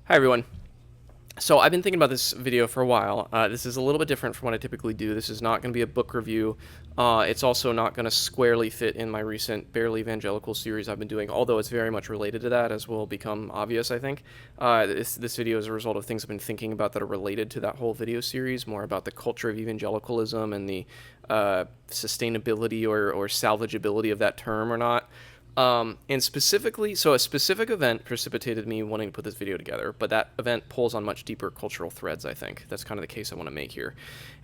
Hi everyone. So I've been thinking about this video for a while. This is a little bit different from what I typically do. This is not going to be a book review. It's also not going to squarely fit in my recent Barely Evangelical series I've been doing, although it's very much related to that, as will become obvious, I think. This video is a result of things I've been thinking about that are related to that whole video series, more about the culture of evangelicalism and the sustainability or salvageability of that term or not. And specifically, so a specific event precipitated me wanting to put this video together, but that event pulls on much deeper cultural threads, I think. That's kind of the case I want to make here.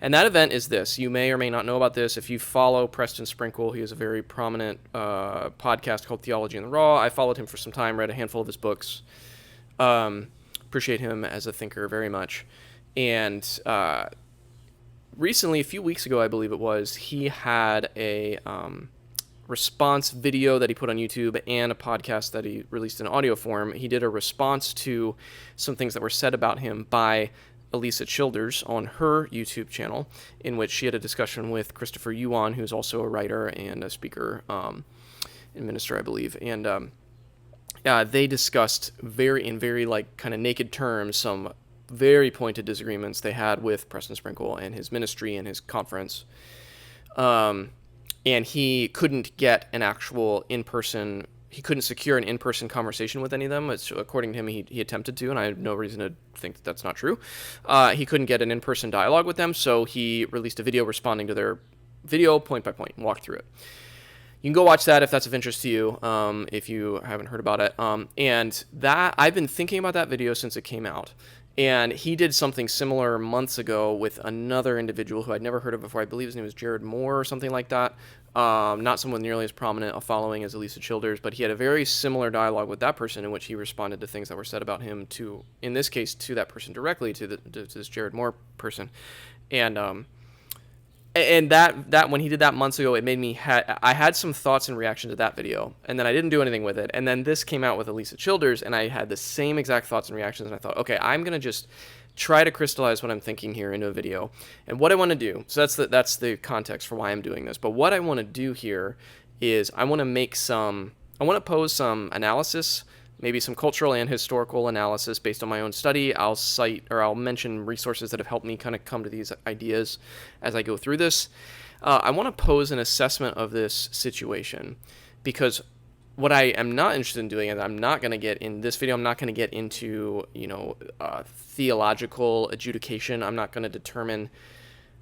And that event is this. You may or may not know about this. If you follow Preston Sprinkle, he has a very prominent podcast called Theology in the Raw. I followed him for some time, read a handful of his books. Appreciate him as a thinker very much. And recently, a few weeks ago, I believe it was, he had a response video that he put on YouTube and a podcast that he released in audio form. He did a response to some things that were said about him by Alisa Childers on her YouTube channel, in which she had a discussion with Christopher Yuan, who's also a writer and a speaker and minister, I believe. And they discussed in very like kind of naked terms some very pointed disagreements they had with Preston Sprinkle and his ministry and his conference. And he couldn't get an actual he couldn't secure an in-person conversation with any of them. According to him, he attempted to, and I have no reason to think that that's not true. He couldn't get an in-person dialogue with them, so he released a video responding to their video point by point and walked through it. You can go watch that if that's of interest to you, if you haven't heard about it. And that I've been thinking about that video since it came out. And he did something similar months ago with another individual who I'd never heard of before. I believe his name was Jared Moore or something like that. Not someone nearly as prominent a following as Alisa Childers, but he had a very similar dialogue with that person in which he responded to things that were said about him in this case, to that person directly, to this Jared Moore person. And that when he did that months ago, it made me I had some thoughts in reaction to that video, and then I didn't do anything with it. And then this came out with Alisa Childers, and I had the same exact thoughts and reactions. And I thought, okay, I'm gonna just try to crystallize what I'm thinking here into a video. And what I want to do, so that's the context for why I'm doing this. But what I want to do here is I want to pose some analysis, maybe some cultural and historical analysis based on my own study. I'll mention resources that have helped me kind of come to these ideas as I go through this. I want to pose an assessment of this situation, because what I am not interested in doing is I'm not going to get into, theological adjudication. I'm not going to determine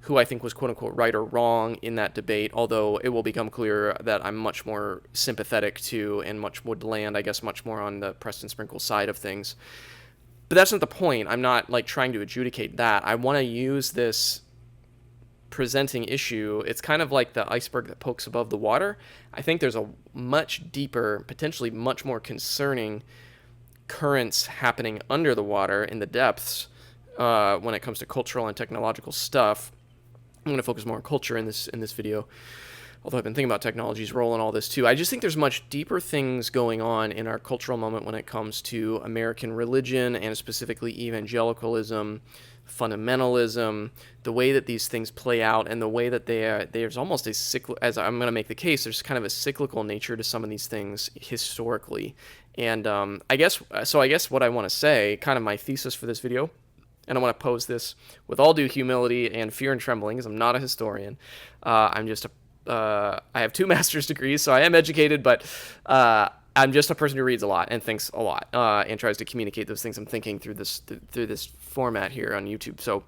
who I think was quote-unquote right or wrong in that debate, although it will become clear that I'm much more sympathetic to and would land, I guess, much more on the Preston Sprinkle side of things. But that's not the point. I'm not trying to adjudicate that. I want to use this presenting issue. It's kind of like the iceberg that pokes above the water. I think there's a much deeper, potentially much more concerning currents happening under the water in the depths when it comes to cultural and technological stuff. I'm going to focus more on culture in this video, although I've been thinking about technology's role in all this too. I just think there's much deeper things going on in our cultural moment when it comes to American religion and specifically evangelicalism, fundamentalism, the way that these things play out, and the way that there's almost a cyclical, as I'm going to make the case, there's kind of a cyclical nature to some of these things historically. And I guess what I want to say, kind of my thesis for this video, and I want to pose this with all due humility and fear and trembling, because I'm not a historian. I'm just I have 2 master's degrees, so I am educated, but I'm just a person who reads a lot and thinks a lot and tries to communicate those things I'm thinking through this format here on YouTube. So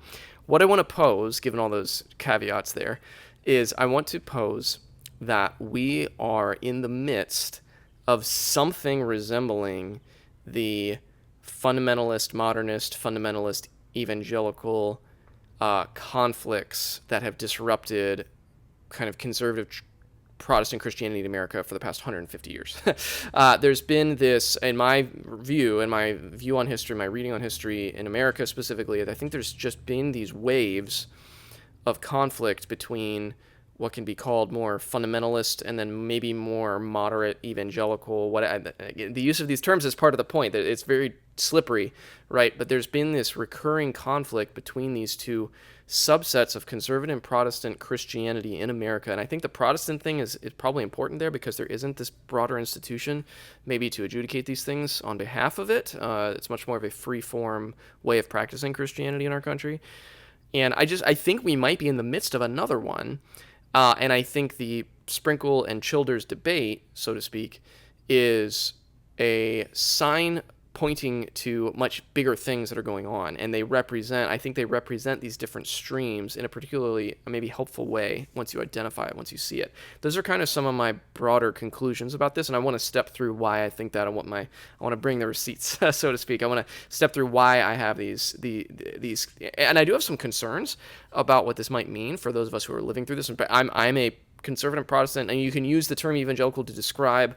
what I want to pose, given all those caveats there, is I want to pose that we are in the midst of something resembling the fundamentalist, modernist, fundamentalist, evangelical conflicts that have disrupted kind of conservative Protestant Christianity in America for the past 150 years. There's been this, in my view on history, my reading on history in America specifically, I think there's just been these waves of conflict between what can be called more fundamentalist and then maybe more moderate evangelical. The use of these terms is part of the point, that it's very slippery, right? But there's been this recurring conflict between these two subsets of conservative and Protestant Christianity in America. And I think the Protestant thing is probably important there because there isn't this broader institution maybe to adjudicate these things on behalf of it. It's much more of a free-form way of practicing Christianity in our country. And I think we might be in the midst of another one. And I think the Sprinkle and Childers debate, so to speak, is a sign pointing to much bigger things that are going on. And I think they represent these different streams in a particularly maybe helpful way once you identify it, once you see it. Those are kind of some of my broader conclusions about this, and I want to step through why I think that. I want to bring the receipts, so to speak. I want to step through why I have these, and I do have some concerns about what this might mean for those of us who are living through this. But I'm a conservative Protestant, and you can use the term evangelical to describe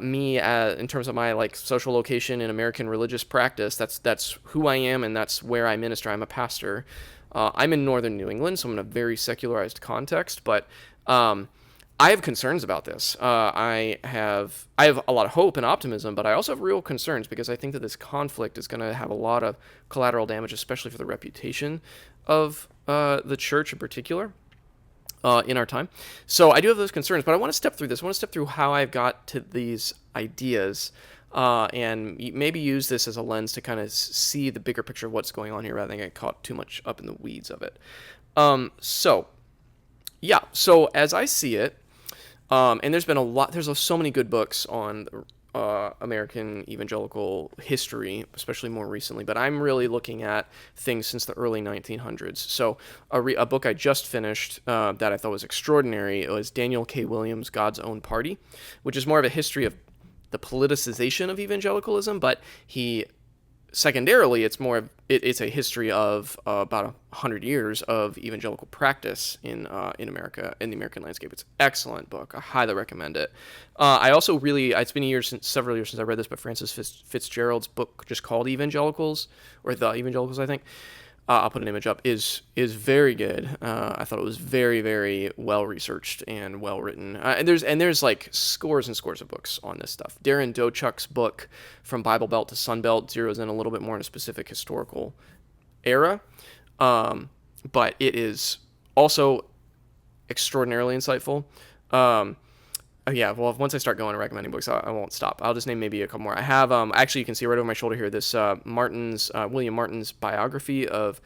me in terms of my social location in American religious practice. That's who I am, and that's where I minister. I'm a pastor. I'm in northern New England, so I'm in a very secularized context, but I have concerns about this. I have a lot of hope and optimism, but I also have real concerns because I think that this conflict is going to have a lot of collateral damage, especially for the reputation of the church in particular. In our time. So I do have those concerns, but I want to step through this. I want to step through how I've got to these ideas and maybe use this as a lens to kind of see the bigger picture of what's going on here rather than get caught too much up in the weeds of it. So as I see it, and there's so many good books on American evangelical history, especially more recently, but I'm really looking at things since the early 1900s. So a book I just finished that I thought was extraordinary was Daniel K. Williams' God's Own Party, which is more of a history of the politicization of evangelicalism, but secondarily, it's a history of about 100 years of evangelical practice in America, in the American landscape. It's an excellent book. I highly recommend it. I also it's been several years since I read this, but Francis Fitzgerald's book just called Evangelicals, or The Evangelicals, I think. I'll put an image up, is very good. I thought it was very, very well researched and well written. And there's scores and scores of books on this stuff. Darren Dochuck's book From Bible Belt to Sun Belt zeroes in a little bit more in a specific historical era, but it is also extraordinarily insightful. Once I start going and recommending books, I won't stop. I'll just name maybe a couple more. I have, actually, you can see right over my shoulder here, this William Martin's biography of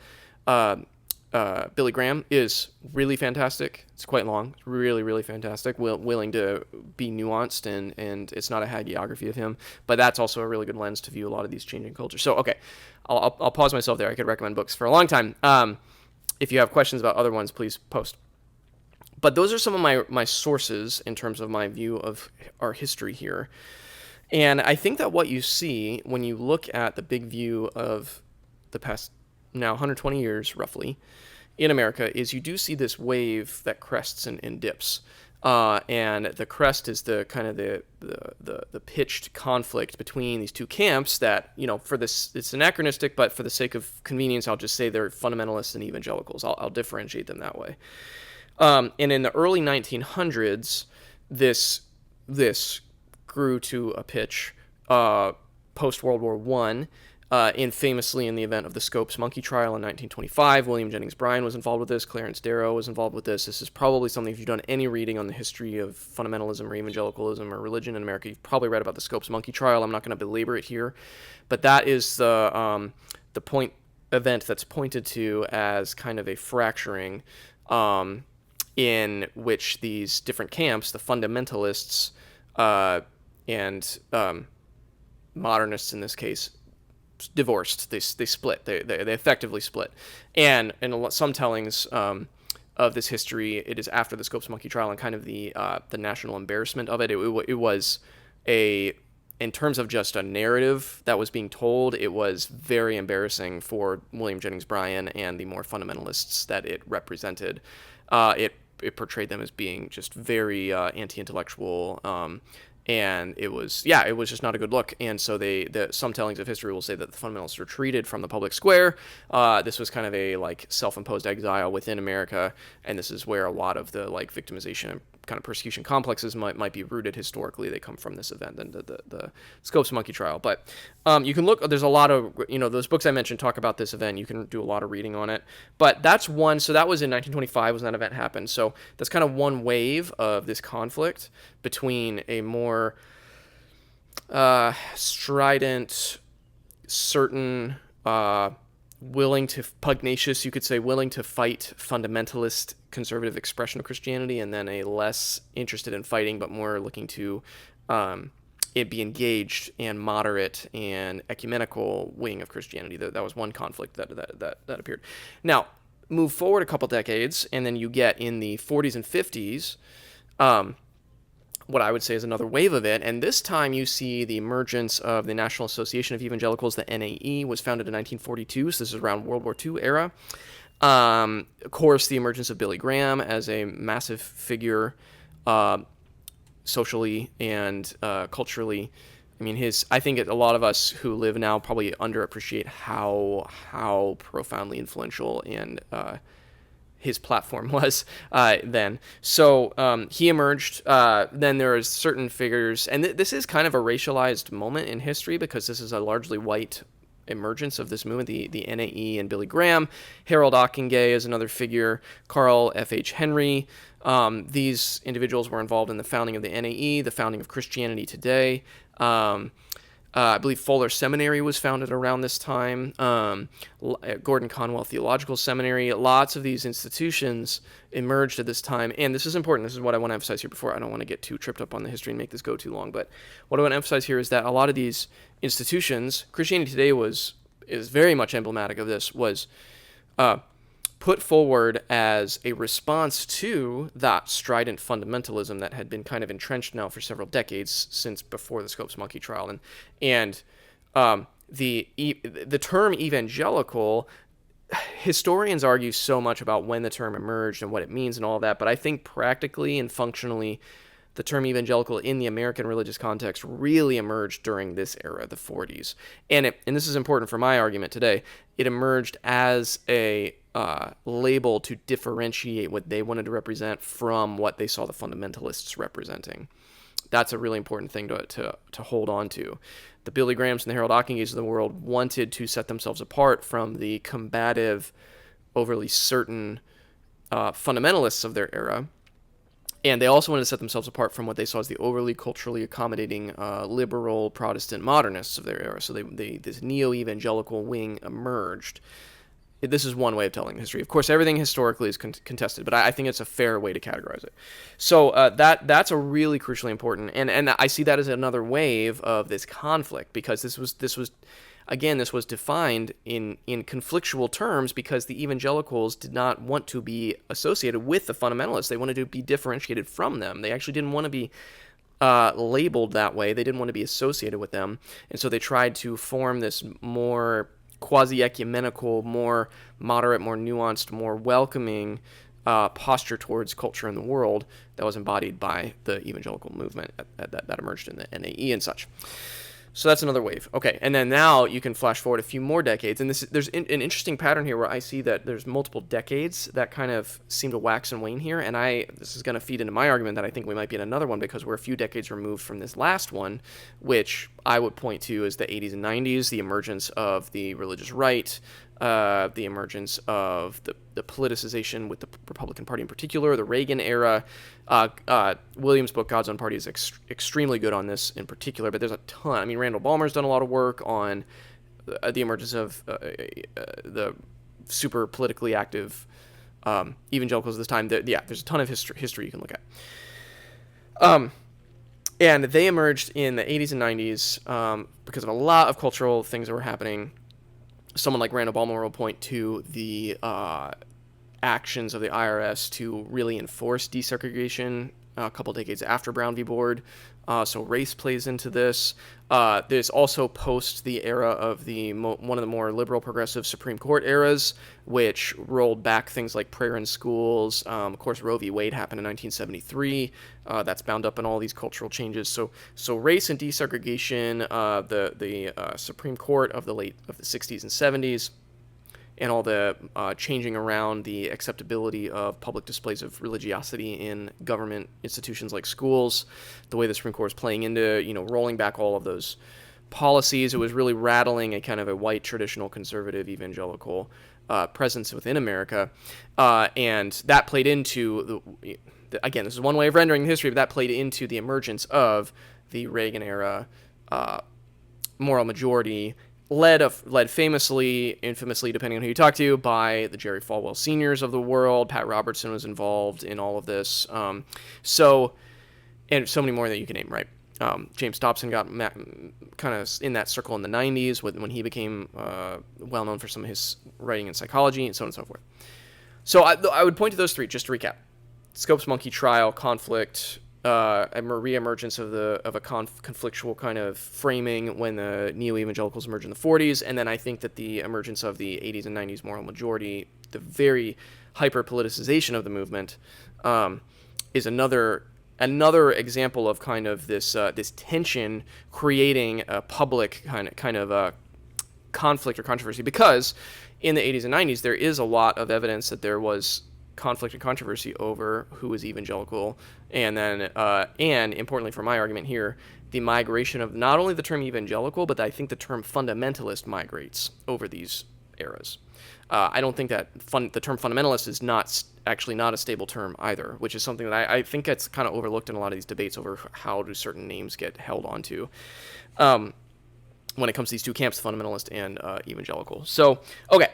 Billy Graham is really fantastic. It's quite long. It's really, really fantastic. Willing to be nuanced, and it's not a hagiography of him, but that's also a really good lens to view a lot of these changing cultures. So, okay, I'll pause myself there. I could recommend books for a long time. If you have questions about other ones, please post. But those are some of my sources in terms of my view of our history here. And I think that what you see when you look at the big view of the past now 120 years, roughly, in America, is you do see this wave that crests and dips. And the crest is the kind of the pitched conflict between these two camps that, for this, it's anachronistic, but for the sake of convenience, I'll just say they're fundamentalists and evangelicals. I'll differentiate them that way. And in the early 1900s, this grew to a pitch post-World War I, famously in the event of the Scopes monkey trial in 1925. William Jennings Bryan was involved with this. Clarence Darrow was involved with this. This is probably something, if you've done any reading on the history of fundamentalism or evangelicalism or religion in America, you've probably read about the Scopes monkey trial. I'm not going to belabor it here, but that is the point event that's pointed to as kind of a fracturing in which these different camps, the fundamentalists and modernists in this case, divorced. They split. They effectively split. And in some tellings of this history, it is after the Scopes monkey trial and kind of the national embarrassment of it. It was in terms of just a narrative that was being told, it was very embarrassing for William Jennings Bryan and the more fundamentalists that it represented. It portrayed them as being just very anti-intellectual And it was just not a good look. And so some tellings of history will say that the fundamentalists retreated from the public square. This was kind of a like self-imposed exile within America, and this is where a lot of the like victimization and kind of persecution complexes might be rooted historically. They come from this event and the Scopes Monkey trial. But you can look. There's a lot of those books I mentioned talk about this event. You can do a lot of reading on it. But that's one. So that was in 1925 when that event happened. So that's kind of one wave of this conflict between a more strident, certain, pugnacious, you could say, willing to fight fundamentalist conservative expression of Christianity, and then a less interested in fighting but more looking to it be engaged and moderate and ecumenical wing of Christianity. That was one conflict that appeared. Now, move forward a couple decades, and then you get in the 40s and 50s, what I would say is another wave of it, and this time you see the emergence of the National Association of Evangelicals. The NAE was founded in 1942, so this is around World War II era. Of course, the emergence of Billy Graham as a massive figure, socially and culturally. I mean, I think a lot of us who live now probably underappreciate how profoundly influential and his platform was then. So he emerged. Then there is certain figures, and this is kind of a racialized moment in history because this is a largely white emergence of this movement, the NAE and Billy Graham. Harold Ockenga is another figure, Carl F.H. Henry. These individuals were involved in the founding of the NAE, the founding of Christianity Today. I believe Fuller Seminary was founded around this time. Gordon Conwell Theological Seminary. Lots of these institutions emerged at this time. And this is important. This is what I want to emphasize here before. I don't want to get too tripped up on the history and make this go too long. But what I want to emphasize here is that a lot of these institutions, Christianity Today is very much emblematic of this, was put forward as a response to that strident fundamentalism that had been kind of entrenched now for several decades since before the Scopes Monkey trial. And the term evangelical, historians argue so much about when the term emerged and what it means and all of that, but I think practically and functionally the term evangelical in the American religious context really emerged during this era, the 40s. And this is important for my argument today. It emerged as a label to differentiate what they wanted to represent from what they saw the fundamentalists representing. That's a really important thing to hold on to. The Billy Grahams and the Harold Ockengas of the world wanted to set themselves apart from the combative, overly certain fundamentalists of their era. And they also wanted to set themselves apart from what they saw as the overly culturally accommodating liberal Protestant modernists of their era. So this neo-evangelical wing emerged. This is one way of telling history. Of course, everything historically is contested, but I think it's a fair way to categorize it. So that's a really crucially important, and I see that as another wave of this conflict, because this was defined in conflictual terms because the evangelicals did not want to be associated with the fundamentalists. They wanted to be differentiated from them. They actually didn't want to be labeled that way. They didn't want to be associated with them, and so they tried to form this more quasi-ecumenical, more moderate, more nuanced, more welcoming posture towards culture in the world that was embodied by the evangelical movement that emerged in the NAE and such. So that's another wave. Okay, and then now you can flash forward a few more decades, and there's an interesting pattern here where I see that there's multiple decades that kind of seem to wax and wane here, and this is going to feed into my argument that I think we might be in another one because we're a few decades removed from this last one, which I would point to as the 80s and 90s, the emergence of the religious right, the emergence of the politicization with the Republican Party in particular, the Reagan era. Williams' book, God's Own Party, is extremely good on this in particular, but there's a ton. I mean, Randall Ballmer's done a lot of work on the emergence of the super politically active evangelicals of this time. There's a ton of history you can look at. And they emerged in the 80s and 90s because of a lot of cultural things that were happening. Someone like Randall Ballmer will point to the actions of the IRS to really enforce desegregation a couple decades after Brown v. Board. So race plays into this. There's also post the era of one of the more liberal progressive Supreme Court eras, which rolled back things like prayer in schools. Of course, Roe v. Wade happened in 1973. That's bound up in all these cultural changes. So race and desegregation, the Supreme Court of the 60s and 70s, and all the changing around the acceptability of public displays of religiosity in government institutions like schools, the way the Supreme Court is playing into, rolling back all of those policies. It was really rattling a kind of a white, traditional, conservative, evangelical presence within America. And that played into, again, this is one way of rendering the history, but that played into the emergence of the Reagan-era moral majority, led infamously, depending on who you talk to, by the Jerry Falwell Seniors of the world. Pat Robertson was involved in all of this. And so many more that you can name, right? James Dobson got kind of in that circle in the 90s when he became well known for some of his writing in psychology and so on and so forth. So I would point to those three, just to recap. Scopes monkey trial, conflict, a re-emergence of a conflictual kind of framing when the neo-evangelicals emerged in the 40s, and then I think that the emergence of the 80s and 90s moral majority, the very hyper-politicization of the movement, is another example of kind of this tension creating a public kind of a conflict or controversy, because in the 80s and 90s there is a lot of evidence that there was conflict and controversy over who is evangelical, and then and importantly for my argument here, the migration of not only the term evangelical, but I think the term fundamentalist migrates over these eras. I don't think that the term fundamentalist is actually not a stable term either, which is something that I think it's kind of overlooked in a lot of these debates over how do certain names get held onto when it comes to these two camps, fundamentalist and evangelical. So, okay.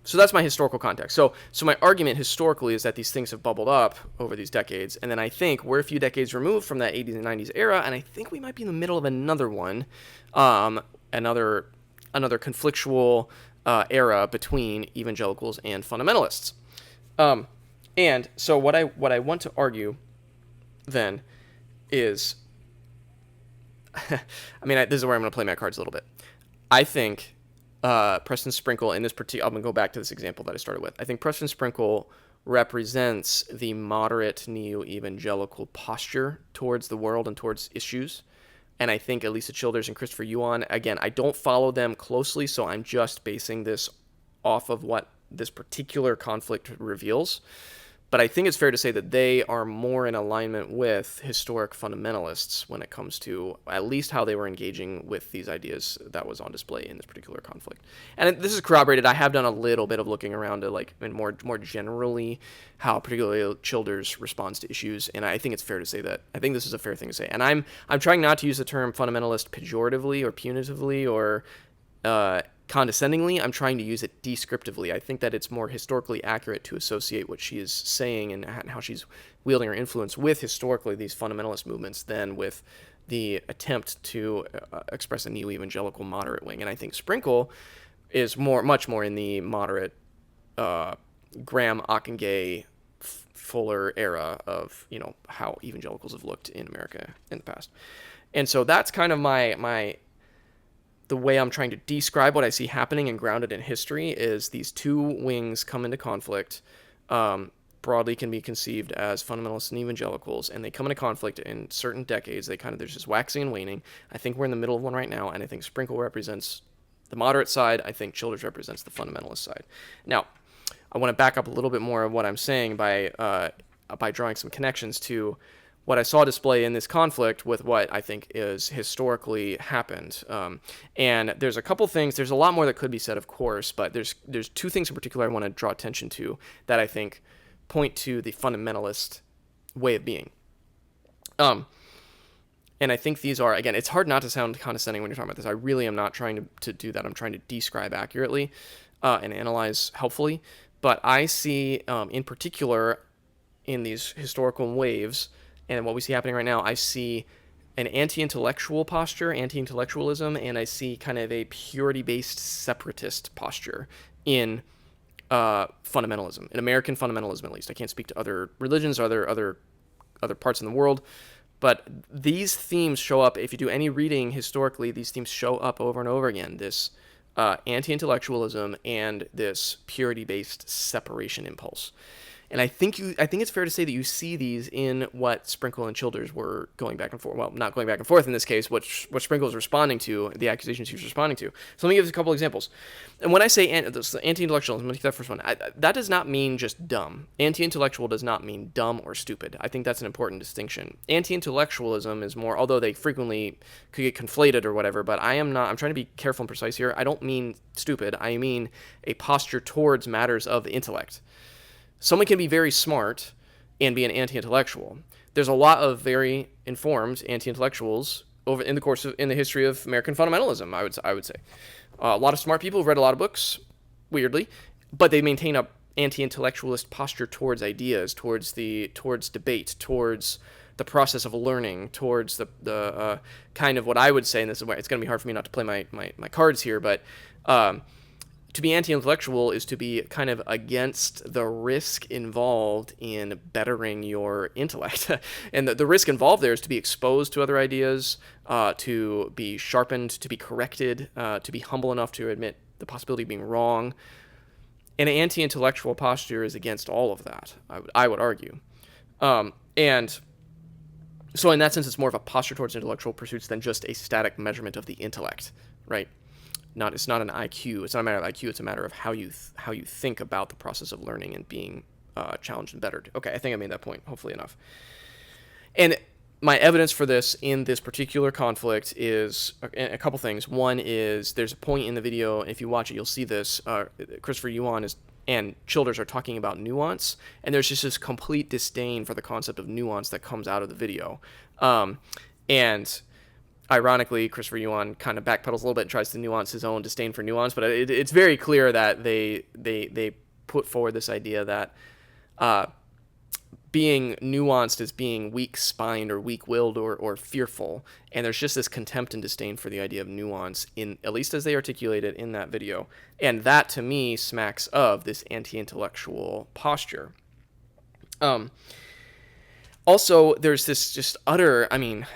So that's my historical context. So my argument historically is that these things have bubbled up over these decades, and then I think we're a few decades removed from that 80s and 90s era, and I think we might be in the middle of another one, another conflictual era between evangelicals and fundamentalists. And so what I want to argue then is, I mean, this is where I'm going to play my cards a little bit. I think Preston Sprinkle, in this particular, I'm going to go back to this example that I started with. I think Preston Sprinkle represents the moderate neo-evangelical posture towards the world and towards issues. And I think Alisa Childers and Christopher Yuan, again, I don't follow them closely, so I'm just basing this off of what this particular conflict reveals. But I think it's fair to say that they are more in alignment with historic fundamentalists when it comes to at least how they were engaging with these ideas that was on display in this particular conflict. And this is corroborated. I have done a little bit of looking around to and more generally how particularly Childers responds to issues, and I think it's fair to say that. I think this is a fair thing to say. And I'm trying not to use the term fundamentalist pejoratively or punitively or condescendingly. I'm trying to use it descriptively. I think that it's more historically accurate to associate what she is saying and how she's wielding her influence with historically these fundamentalist movements than with the attempt to express a neo-evangelical moderate wing. And I think Sprinkle is much more in the moderate Graham, Ockenga, Fuller era of how evangelicals have looked in America in the past. And so that's kind of the way I'm trying to describe what I see happening and grounded in history is these two wings come into conflict, broadly can be conceived as fundamentalists and evangelicals, and they come into conflict in certain decades. There's just waxing and waning. I think we're in the middle of one right now, and I think Sprinkle represents the moderate side. I think Childers represents the fundamentalist side. Now, I want to back up a little bit more of what I'm saying by drawing some connections to what I saw display in this conflict with what I think is historically happened. And there's a couple things, there's a lot more that could be said, of course, but there's two things in particular I want to draw attention to that I think point to the fundamentalist way of being. And I think these are, again, it's hard not to sound condescending when you're talking about this. I really am not trying to do that. I'm trying to describe accurately and analyze helpfully. But I see, in particular, in these historical waves, and what we see happening right now, I see an anti-intellectual posture, anti-intellectualism, and I see kind of a purity-based separatist posture in fundamentalism, in American fundamentalism at least. I can't speak to other religions or other other parts in the world. But these themes show up, if you do any reading historically, these themes show up over and over again. This anti-intellectualism and this purity-based separation impulse. And I think it's fair to say that you see these in what Sprinkle and Childers were going back and forth. Well, not going back and forth in this case. What Sprinkle is responding to, the accusations he was responding to. So let me give you a couple examples. And when I say anti-intellectualism, let me take that first one. That does not mean just dumb. Anti-intellectual does not mean dumb or stupid. I think that's an important distinction. Anti-intellectualism is more, although they frequently could get conflated or whatever, but I'm trying to be careful and precise here. I don't mean stupid. I mean a posture towards matters of the intellect. Someone can be very smart and be an anti-intellectual. There's a lot of very informed anti-intellectuals in the history of American fundamentalism. I would say a lot of smart people who've read a lot of books, weirdly, but they maintain a anti-intellectualist posture towards ideas, towards debate, towards the process of learning, towards the kind of what I would say, and this is why it's going to be hard for me not to play my cards here, but to be anti-intellectual is to be kind of against the risk involved in bettering your intellect. And the risk involved there is to be exposed to other ideas, to be sharpened, to be corrected, to be humble enough to admit the possibility of being wrong. And an anti-intellectual posture is against all of that, I would argue. And so in that sense, it's more of a posture towards intellectual pursuits than just a static measurement of the intellect, right? It's not an IQ. It's not a matter of IQ. It's a matter of how you think about the process of learning and being challenged and bettered. Okay, I think I made that point, hopefully enough. And my evidence for this in this particular conflict is a couple things. One is there's a point in the video, and if you watch it, you'll see this. Christopher Yuan and Childers are talking about nuance, and there's just this complete disdain for the concept of nuance that comes out of the video. And ironically, Christopher Yuan kind of backpedals a little bit and tries to nuance his own disdain for nuance, but it's very clear that they put forward this idea that being nuanced is being weak-spined or weak-willed or fearful, and there's just this contempt and disdain for the idea of nuance, at least as they articulate it in that video, and that to me smacks of this anti-intellectual posture. Also, there's this just utter,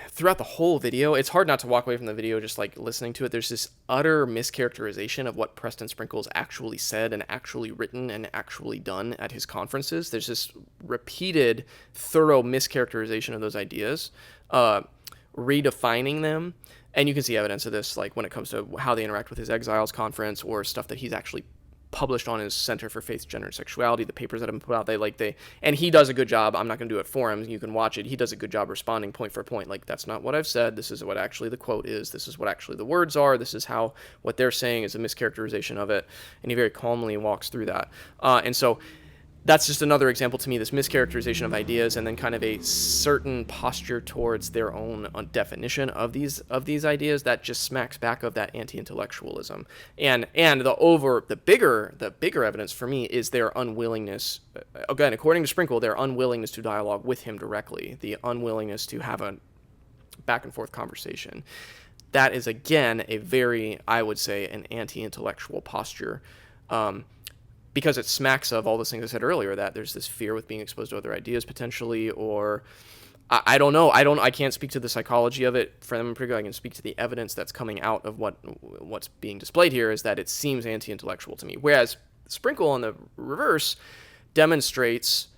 throughout the whole video, it's hard not to walk away from the video just like listening to it. There's this utter mischaracterization of what Preston Sprinkles actually said and actually written and actually done at his conferences. There's this repeated, thorough mischaracterization of those ideas, redefining them. And you can see evidence of this, like when it comes to how they interact with his Exiles conference or stuff that he's actually published on his Center for Faith, Gender, and Sexuality, the papers that have been put out, and he does a good job. I'm not going to do it for him. You can watch it. He does a good job responding point for point. Like, that's not what I've said. This is what actually the quote is. This is what actually the words are. This is how what they're saying is a mischaracterization of it. And he very calmly walks through that. And so that's just another example to me, this mischaracterization of ideas and then kind of a certain posture towards their own definition of these ideas that just smacks back of that anti-intellectualism. And the bigger evidence for me is their unwillingness, again, according to Sprinkle, their unwillingness to dialogue with him directly, the unwillingness to have a back and forth conversation. That is, again, I would say, an anti-intellectual posture, because it smacks of all those things I said earlier, that there's this fear with being exposed to other ideas potentially, or I don't know. I can't speak to the psychology of it for them in particular. I can speak to the evidence that's coming out of what's being displayed here, is that it seems anti-intellectual to me. Whereas Sprinkle, on the reverse, demonstrates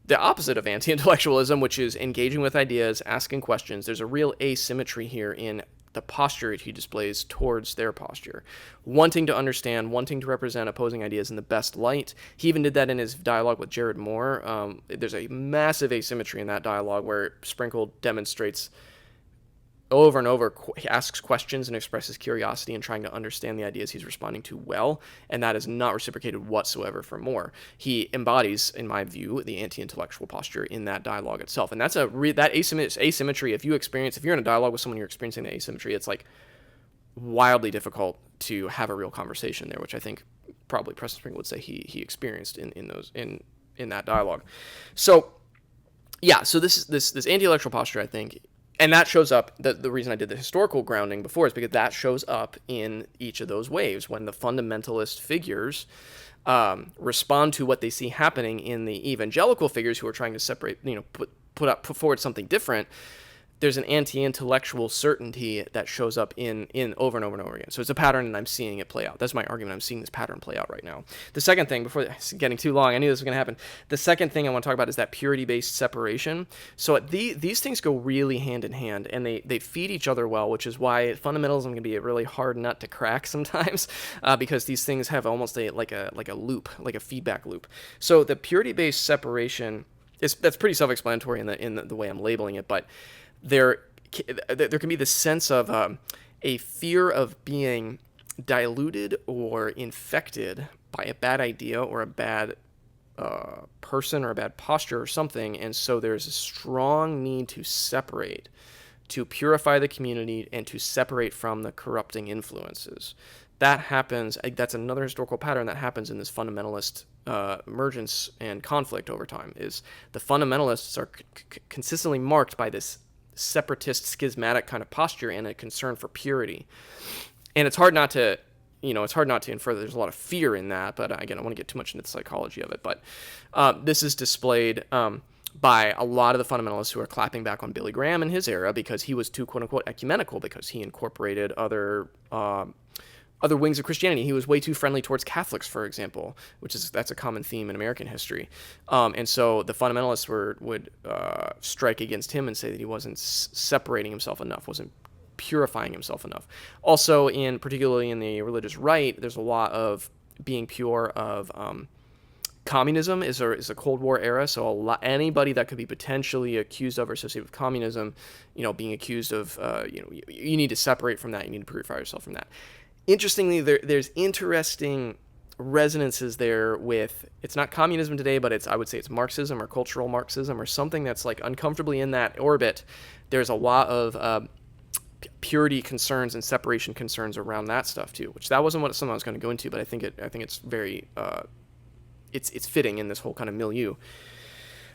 the opposite of anti-intellectualism, which is engaging with ideas, asking questions. There's a real asymmetry here in the posture he displays towards their posture, wanting to understand, wanting to represent opposing ideas in the best light. He even did that in his dialogue with Jared Moore. There's a massive asymmetry in that dialogue where Sprinkle demonstrates over and over, he asks questions and expresses curiosity and trying to understand the ideas he's responding to well, and that is not reciprocated whatsoever from Moore. He embodies, in my view, the anti-intellectual posture in that dialogue itself, and that's that asymmetry. If you're in a dialogue with someone, you're experiencing the asymmetry, it's like wildly difficult to have a real conversation there, which I think probably Preston Sprinkle would say he experienced in that dialogue. So yeah, so this anti-intellectual posture, I think. And that shows up, the reason I did the historical grounding before is because that shows up in each of those waves when the fundamentalist figures respond to what they see happening in the evangelical figures who are trying to separate, put forward something different, there's an anti-intellectual certainty that shows up in over and over and over again. So it's a pattern, and I'm seeing it play out. That's my argument. I'm seeing this pattern play out right now. The second thing, before getting too long, I knew this was going to happen. The second thing I want to talk about is that purity-based separation. So these things go really hand in hand, and they feed each other well, which is why fundamentalism can be a really hard nut to crack sometimes, because these things have almost like a loop, like a feedback loop. So the purity-based separation that's pretty self-explanatory in the way I'm labeling it, but there can be this sense of a fear of being diluted or infected by a bad idea or a bad person or a bad posture or something, and so there's a strong need to separate, to purify the community and to separate from the corrupting influences. That happens, that's another historical pattern that happens in this fundamentalist emergence and conflict over time, is the fundamentalists are consistently marked by this separatist, schismatic kind of posture and a concern for purity. And it's hard not to infer that there's a lot of fear in that, but again, I want to get too much into the psychology of it. But this is displayed by a lot of the fundamentalists who are clapping back on Billy Graham in his era because he was too, quote-unquote, ecumenical, because he incorporated other wings of Christianity. He was way too friendly towards Catholics, for example, that's a common theme in American history. And so the fundamentalists would strike against him and say that he wasn't separating himself enough, wasn't purifying himself enough. Also, particularly in the religious right, there's a lot of being pure of communism is a Cold War era. So anybody that could be potentially accused of or associated with communism, being accused of, you need to separate from that. You need to purify yourself from that. Interestingly, there's interesting resonances there with, it's not communism today, but I would say it's Marxism or cultural Marxism or something that's like uncomfortably in that orbit. There's a lot of purity concerns and separation concerns around that stuff too, which that wasn't something I was going to go into, but I think it's very, it's fitting in this whole kind of milieu.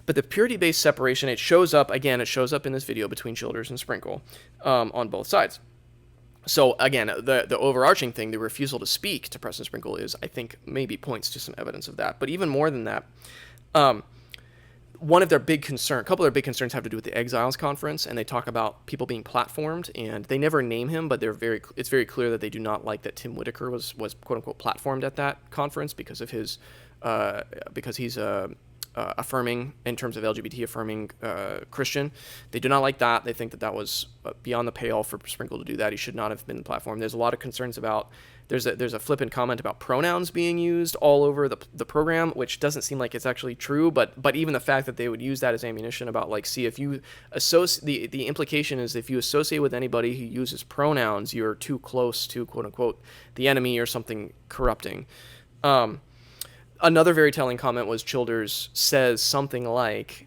But the purity-based separation, it shows up in this video between Childers and Sprinkle on both sides. So again, the overarching thing, the refusal to speak to Preston Sprinkle is, I think, maybe points to some evidence of that. But even more than that, a couple of their big concerns have to do with the Exiles Conference, and they talk about people being platformed, and they never name him, but it's very clear that they do not like that Tim Whitaker was quote unquote platformed at that conference because of his because he's affirming, in terms of LGBT affirming Christian. They do not like that. They think that was beyond the pale for Sprinkle to do that. He should not have been platformed. There's a lot of concerns about, there's a flippant comment about pronouns being used all over the program, which doesn't seem like it's actually true, but even the fact that they would use that as ammunition about, like, see, if you associate, the implication is if you associate with anybody who uses pronouns, you're too close to, quote unquote, the enemy or something corrupting. Another very telling comment was Childers says something like,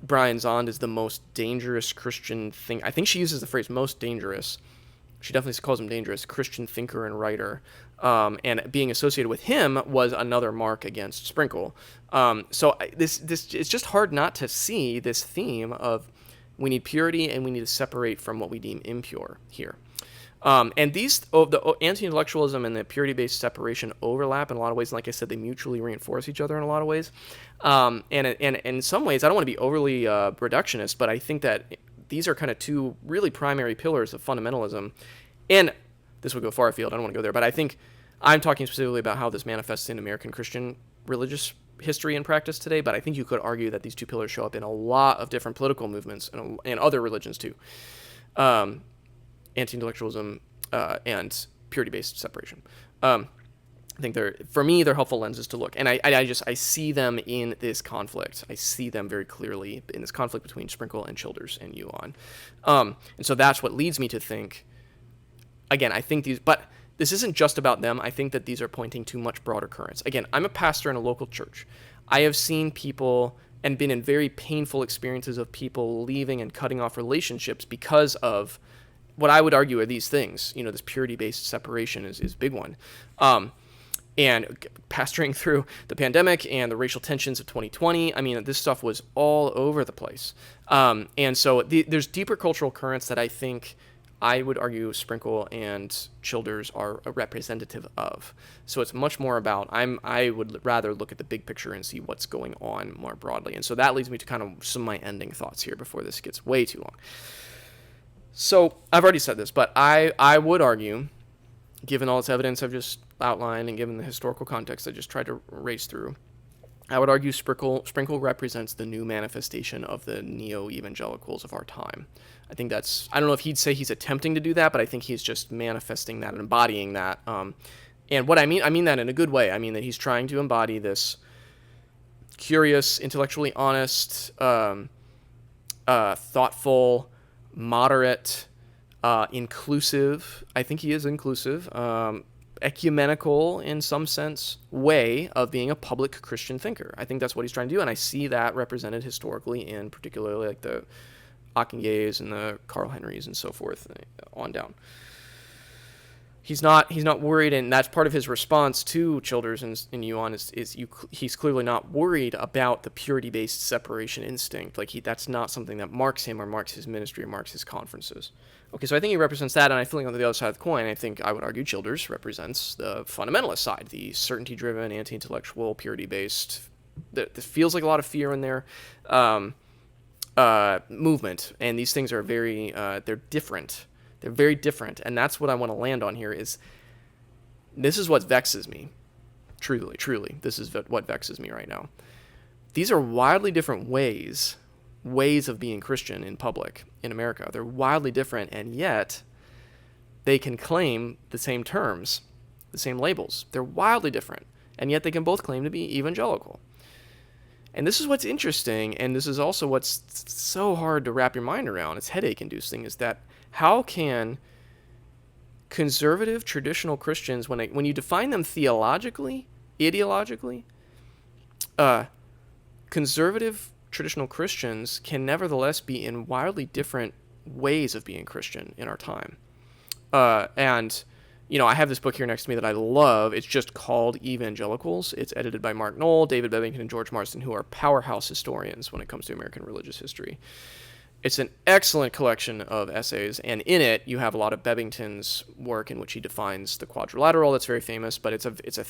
Brian Zond is the most dangerous Christian thing. I think she uses the phrase most dangerous. She definitely calls him dangerous, Christian thinker and writer. And being associated with him was another mark against Sprinkle. So this it's just hard not to see this theme of we need purity and we need to separate from what we deem impure here. And the anti-intellectualism and the purity-based separation overlap in a lot of ways. And like I said, they mutually reinforce each other in a lot of ways. And in some ways, I don't want to be overly reductionist, but I think that these are kind of two really primary pillars of fundamentalism. And this would go far afield. I don't want to go there, but I think I'm talking specifically about how this manifests in American Christian religious history and practice today. But I think you could argue that these two pillars show up in a lot of different political movements and other religions too. Anti-intellectualism and purity-based separation. I think they're helpful lenses to look. And I see them in this conflict. I see them very clearly in this conflict between Sprinkle and Childers and Yuan. And so that's what leads me to think, again, I think but this isn't just about them. I think that these are pointing to much broader currents. Again, I'm a pastor in a local church. I have seen people and been in very painful experiences of people leaving and cutting off relationships because of what I would argue are these things. This purity-based separation is a big one. And pastoring through the pandemic and the racial tensions of 2020, I mean, this stuff was all over the place. And so there's deeper cultural currents that I think I would argue Sprinkle and Childers are a representative of. So it's much more about, I would rather look at the big picture and see what's going on more broadly. And so that leads me to kind of some of my ending thoughts here before this gets way too long. So I've already said this, but I would argue, given all this evidence I've just outlined and given the historical context I just tried to race through, I would argue Sprinkle represents the new manifestation of the neo-evangelicals of our time. I think that's, I don't know if he'd say he's attempting to do that, but I think he's just manifesting that and embodying that. And what I mean that in a good way. I mean that he's trying to embody this curious, intellectually honest, thoughtful, moderate, inclusive. I think he is inclusive. Ecumenical, in some sense, way of being a public Christian thinker. I think that's what he's trying to do, and I see that represented historically in particularly like the Ockengays and the Carl Henrys and so forth on down. He's not worried, and that's part of his response to Childers and Yuan he's clearly not worried about the purity-based separation instinct. Like that's not something that marks him or marks his ministry or marks his conferences. Okay, so I think he represents that, and I feel like on the other side of the coin, I think I would argue Childers represents the fundamentalist side, the certainty-driven, anti-intellectual, purity-based, that feels like a lot of fear in there, movement. And these things are very, they're different. They're very different, and that's what I want to land on here is, this is what vexes me. Truly, this is what vexes me right now. These are wildly different ways of being Christian in public in America. They're wildly different, and yet they can claim the same terms, the same labels. They're wildly different, and yet they can both claim to be evangelical. And this is what's interesting, and this is also what's so hard to wrap your mind around. It's headache-inducing, is that how can conservative traditional Christians, when you define them theologically, ideologically, conservative traditional Christians can nevertheless be in wildly different ways of being Christian in our time. And, I have this book here next to me that I love. It's just called Evangelicals. It's edited by Mark Noll, David Bebbington, and George Marsden, who are powerhouse historians when it comes to American religious history. It's an excellent collection of essays, and in it you have a lot of Bebbington's work in which he defines the quadrilateral. That's very famous, but it's a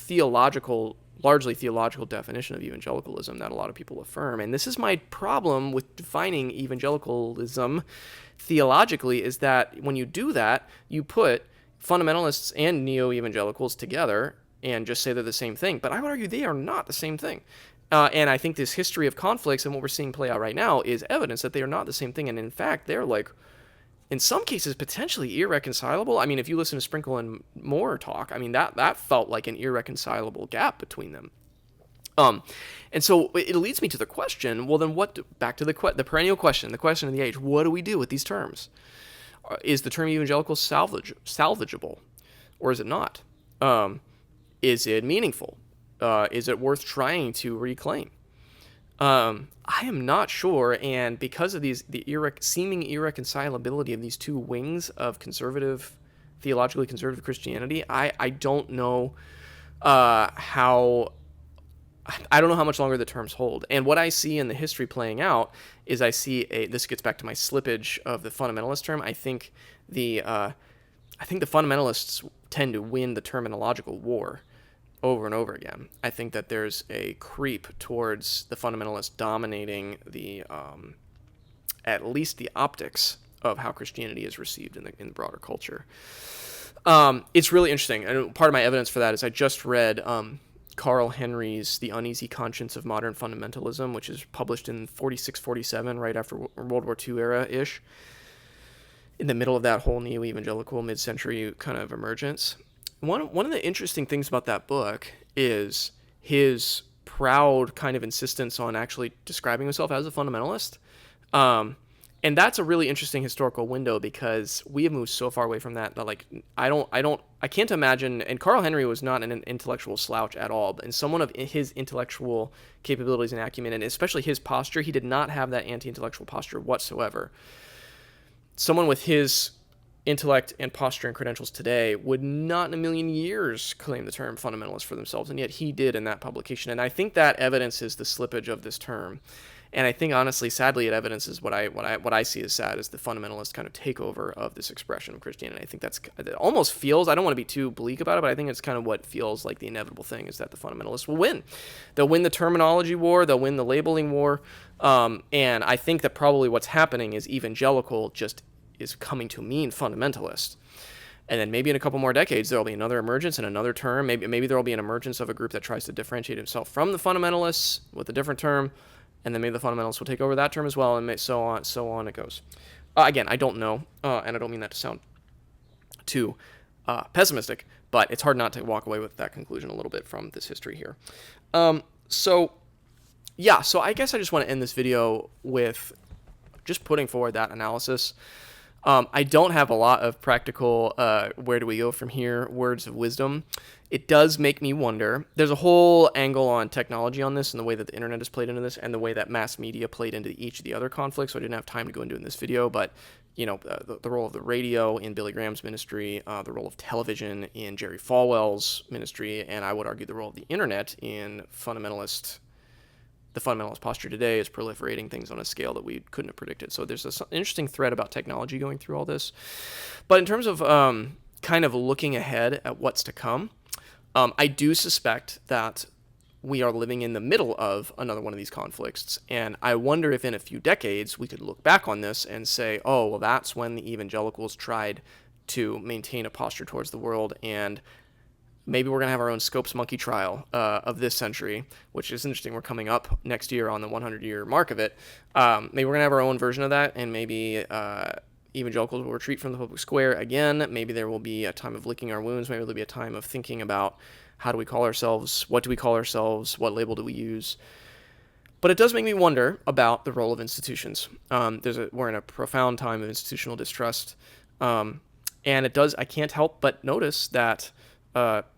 largely theological definition of evangelicalism that a lot of people affirm. And this is my problem with defining evangelicalism theologically, is that when you do that, you put fundamentalists and neo-evangelicals together and just say they're the same thing. But I would argue they are not the same thing. And I think this history of conflicts and what we're seeing play out right now is evidence that they are not the same thing. And in fact, they're in some cases, potentially irreconcilable. I mean, if you listen to Sprinkle and Moore talk, I mean, that felt like an irreconcilable gap between them. And so it leads me to the question, well, then back to the perennial question, the question of the age, what do we do with these terms? Is the term evangelical salvageable, or is it not? Is it meaningful? Is it worth trying to reclaim? I am not sure, and because of the seeming irreconcilability of these two wings of theologically conservative Christianity, I don't know how much longer the terms hold. And what I see in the history playing out is this gets back to my slippage of the fundamentalist term. I think the fundamentalists tend to win the terminological war over and over again. I think that there's a creep towards the fundamentalists dominating at least the optics of how Christianity is received in the broader culture. It's really interesting, and part of my evidence for that is I just read Carl Henry's The Uneasy Conscience of Modern Fundamentalism, which is published in 46-47, right after World War II era-ish, in the middle of that whole neo-evangelical mid-century kind of emergence. One of the interesting things about that book is his proud kind of insistence on actually describing himself as a fundamentalist. And that's a really interesting historical window, because we have moved so far away from that I can't imagine, and Carl Henry was not an intellectual slouch at all, and someone of his intellectual capabilities and acumen, and especially his posture, he did not have that anti-intellectual posture whatsoever. Someone with his intellect and posture and credentials today would not in a million years claim the term fundamentalist for themselves, and yet he did in that publication. And I think that evidences the slippage of this term. And I think, honestly, sadly, it evidences what I see as sad is the fundamentalist kind of takeover of this expression of Christianity. I think it almost feels, I don't want to be too bleak about it, but I think it's kind of what feels like the inevitable thing is that the fundamentalists will win. They'll win the terminology war, they'll win the labeling war, and I think that probably what's happening is evangelical just is coming to mean fundamentalist. And then maybe in a couple more decades, there'll be another emergence and another term. Maybe there'll be an emergence of a group that tries to differentiate himself from the fundamentalists with a different term. And then maybe the fundamentalists will take over that term as well, and so on it goes. Again, I don't know, and I don't mean that to sound too pessimistic, but it's hard not to walk away with that conclusion a little bit from this history here. So I guess I just want to end this video with just putting forward that analysis. I don't have a lot of practical, where do we go from here, words of wisdom. It does make me wonder. There's a whole angle on technology on this and the way that the internet has played into this and the way that mass media played into each of the other conflicts, so I didn't have time to go into in this video, but the role of the radio in Billy Graham's ministry, the role of television in Jerry Falwell's ministry, and I would argue the role of the internet in the fundamentalist posture today is proliferating things on a scale that we couldn't have predicted. So there's an interesting thread about technology going through all this. But in terms of kind of looking ahead at what's to come, I do suspect that we are living in the middle of another one of these conflicts. And I wonder if in a few decades we could look back on this and say, oh, well, that's when the evangelicals tried to maintain a posture towards the world, and maybe we're going to have our own Scopes monkey trial of this century, which is interesting. We're coming up next year on the 100-year mark of it. Maybe we're going to have our own version of that, and maybe evangelicals will retreat from the public square again. Maybe there will be a time of licking our wounds. Maybe there'll be a time of thinking about how do we call ourselves, what do we call ourselves, what label do we use. But it does make me wonder about the role of institutions. We're in a profound time of institutional distrust, and I can't help but notice that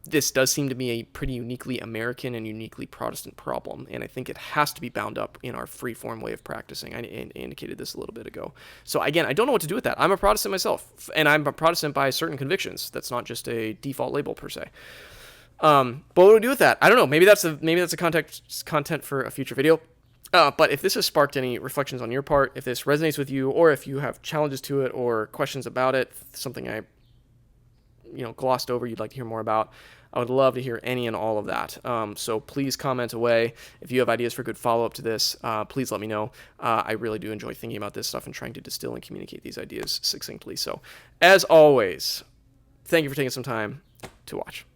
this does seem to be a pretty uniquely American and uniquely Protestant problem, and I think it has to be bound up in our free-form way of practicing. I indicated this a little bit ago. So again, I don't know what to do with that. I'm a Protestant myself, and I'm a Protestant by certain convictions. That's not just a default label per se. But what do we do with that? I don't know. Maybe that's a content for a future video. But if this has sparked any reflections on your part, if this resonates with you, or if you have challenges to it or questions about it, something I glossed over you'd like to hear more about, I would love to hear any and all of that. So please comment away. If you have ideas for good follow-up to this, please let me know. I really do enjoy thinking about this stuff and trying to distill and communicate these ideas succinctly. So as always, thank you for taking some time to watch.